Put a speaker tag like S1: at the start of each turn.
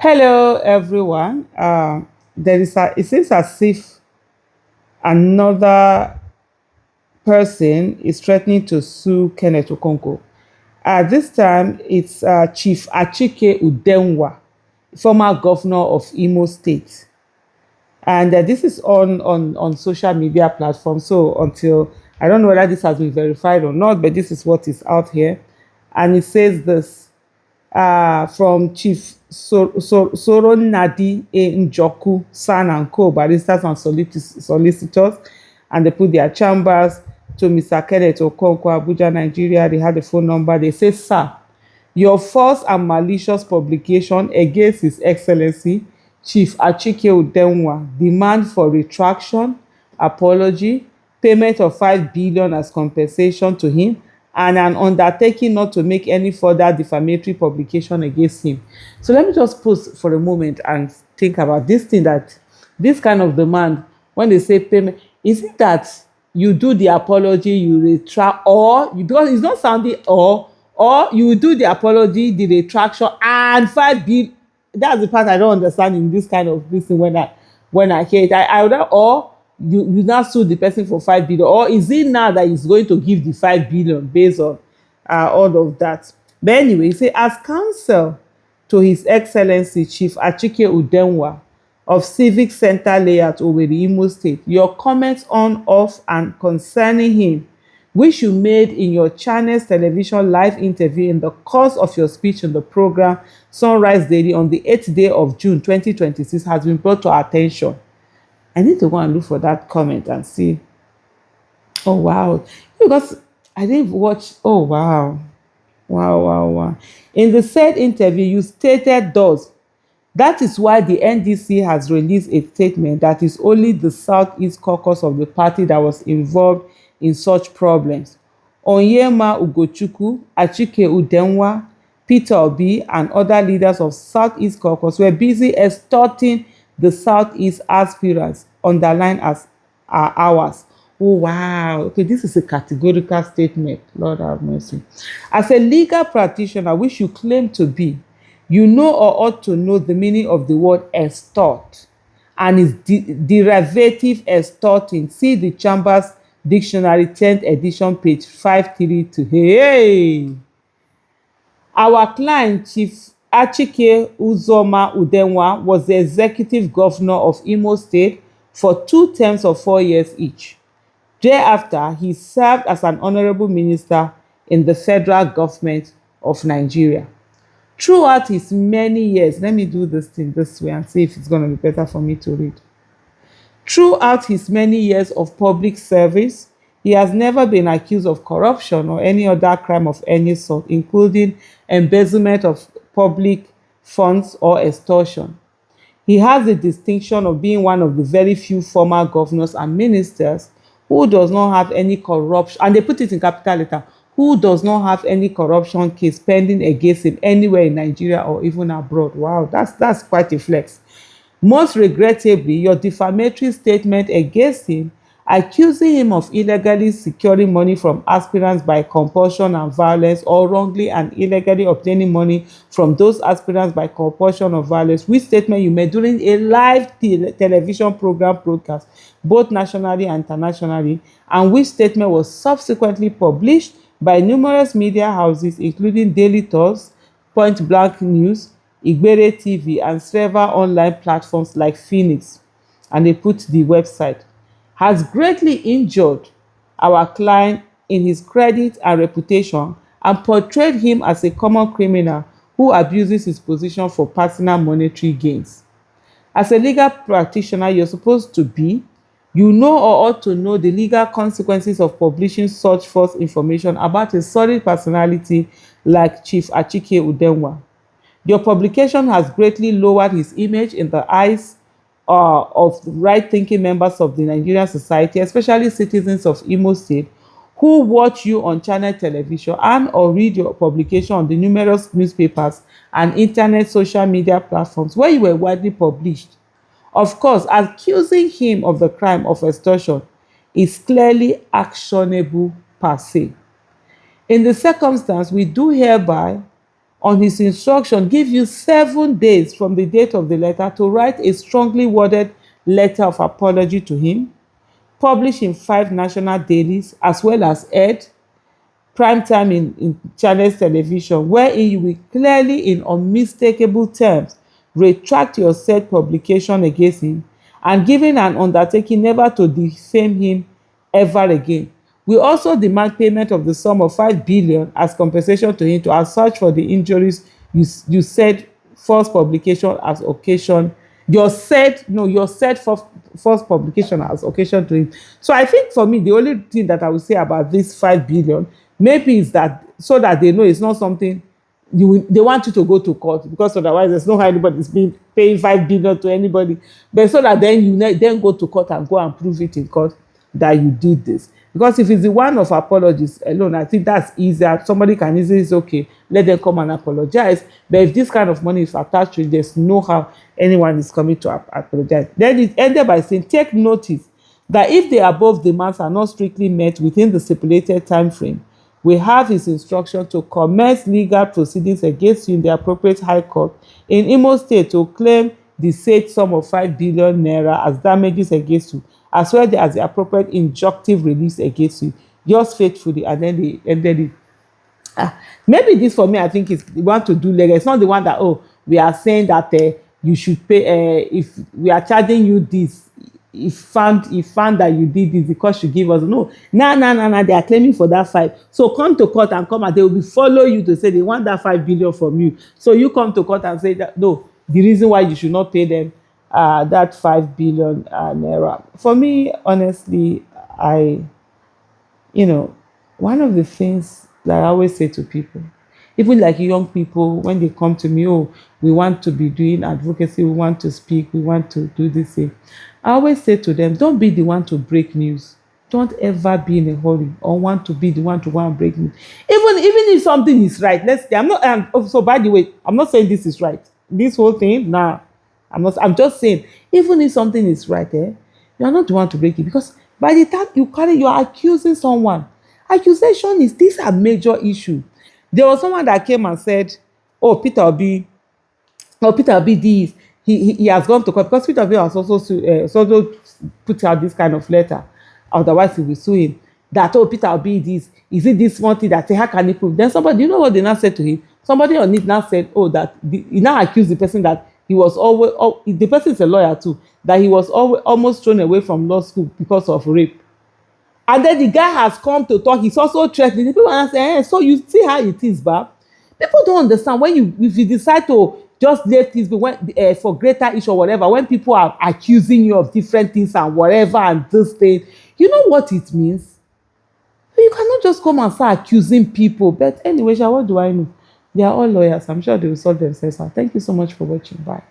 S1: Hello, everyone. It seems as if another person is threatening to sue Kenneth Okonkwo. This time, it's Chief Achike Udenwa, former governor of Imo State. And this is on social media platforms. So until I don't know whether this has been verified or not, but this is what is out here. And it says this from Chief Soronadi A. Njoku, San and Co., baristas and solicitors, and they put their chambers to Mr. Kenneth Okonkwo, Abuja, Nigeria. They had the phone number. They say, Sir, your false and malicious publication against His Excellency Chief Achike Udenwa demand for retraction, apology, payment of 5 billion as compensation to him, and an undertaking not to make any further defamatory publication against him. So let me just pause for a moment and think about this thing, that this kind of demand, when they say payment, is it that you do the apology, you retract, or you don't, it's not sounding, or you do the apology, the retraction, and 5 billion. That's the part I don't understand in this kind of this thing when I hear it. I would, or you now sue the person for 5 billion, or is it now that he's going to give the 5 billion based on all of that? But anyway, he say, as counsel to His Excellency Chief Achike Udenwa of Civic Center Layout, Owerri, Imo State, your comments on, of, and concerning him, which you made in your channel's television live interview in the course of your speech in the program Sunrise Daily on the 8th day of June 2026, has been brought to our attention. I need to go and look for that comment and see. Oh, wow. Because I didn't watch. Oh, wow. Wow. In the said interview, you stated thus: that is why the NDC has released a statement that is only the Southeast caucus of the party that was involved in such problems. Onyema Ugochukwu, Achike Udenwa, Peter Obi, and other leaders of Southeast caucus were busy extorting the Southeast aspirants, underlined as ours. Oh, wow. Okay, this is a categorical statement. Lord have mercy. As a legal practitioner, which you claim to be, you know or ought to know the meaning of the word extort and its derivative extorting. See the Chambers Dictionary 10th edition, page 532. Hey! Our client, Chief Achike Uzoma Udenwa, was the executive governor of Imo State for 2 terms of 4 years each. Thereafter, he served as an honorable minister in the federal government of Nigeria. Throughout his many years, let me do this thing this way and see if it's going to be better for me to read. Throughout his many years of public service, he has never been accused of corruption or any other crime of any sort, including embezzlement of public funds or extortion. He has the distinction of being one of the very few former governors and ministers who does not have any corruption, and they put it in capital letter, who does not have any corruption case pending against him anywhere in Nigeria or even abroad. Wow, that's quite a flex. Most regrettably, your defamatory statement against him, accusing him of illegally securing money from aspirants by compulsion and violence, or wrongly and illegally obtaining money from those aspirants by compulsion or violence, which statement you made during a live television program broadcast, both nationally and internationally, and which statement was subsequently published by numerous media houses, including Daily Tours, Point Blank News, Igbere TV, and several online platforms like Phoenix, and they put the website, has greatly injured our client in his credit and reputation, and portrayed him as a common criminal who abuses his position for personal monetary gains. As a legal practitioner, you're supposed to be, you know or ought to know the legal consequences of publishing such false information about a solid personality like Chief Achike Udenwa. Your publication has greatly lowered his image in the eyes of right-thinking members of the Nigerian society, especially citizens of Imo State, who watch you on channel television and or read your publication on the numerous newspapers and internet social media platforms where you were widely published. Of course, accusing him of the crime of extortion is clearly actionable per se. In the circumstance, we do hereby on his instruction, give you 7 days from the date of the letter to write a strongly worded letter of apology to him, published in 5 national dailies, as well as aired prime time in channels television, wherein you will clearly, in unmistakable terms, retract your said publication against him and giving an undertaking never to defame him ever again. We also demand payment of the sum of 5 billion as compensation to him to search for the injuries you said false publication as occasion. Your said false publication as occasion to him. So I think for me, the only thing that I would say about this 5 billion maybe is that so that they know it's not something they want you to go to court, because otherwise there's no how anybody's been paying 5 billion to anybody. But so that then then go to court and go and prove it in court that you did this. Because if it's the one of apologies alone, I think that's easier. Somebody can easily say, okay, let them come and apologize. But if this kind of money is attached to it, there's no how anyone is coming to apologize. Then it ended by saying, take notice that if the above demands are not strictly met within the stipulated time frame, we have his instruction to commence legal proceedings against you in the appropriate high court in Imo State to claim the said sum of 5 billion naira as damages against you, as well as the appropriate injunctive release against you. Yours faithfully. And then they ended it. Maybe this for me, I think is the one to do legal. It's not the one that, oh, we are saying that you should pay, if we are charging you this, if found that you did this because you give us. No, they are claiming for that 5. So come to court and come and they will follow you to say they want that 5 billion from you. So you come to court and say that no, the reason why you should not pay them that 5 billion naira. For me, honestly, one of the things that I always say to people, even like young people, when they come to me, oh, we want to be doing advocacy, we want to speak, we want to do this thing. I always say to them, don't be the one to break news. Don't ever be in a hurry or want to be the one to go and break news. Even if something is right, let's say, so by the way, I'm not saying this is right. This whole thing, nah, I'm just saying, even if something is right, you're not the one to break it, because by the time you are accusing someone. Accusation is, these are major issue. There was someone that came and said, oh, Peter Obi this, he has gone to court because Peter Obi has also put out this kind of letter. Otherwise, he will sue him. That, oh, Peter Obi this, is it this one thing that say, how can he prove? Then somebody, you know what they now said to him? Somebody on it now said, oh, that he now accused the person that he was always, the person is a lawyer too, that he was always almost thrown away from law school because of rape. And then the guy has come to talk. He's also threatening. The people are saying, so you see how it is, but people don't understand if you decide to just let things be for greater issue or whatever, when people are accusing you of different things and whatever and this thing, you know what it means? You cannot just come and start accusing people. But anyway, what do I know? They are all lawyers. I'm sure they will sort themselves out. Thank you so much for watching. Bye.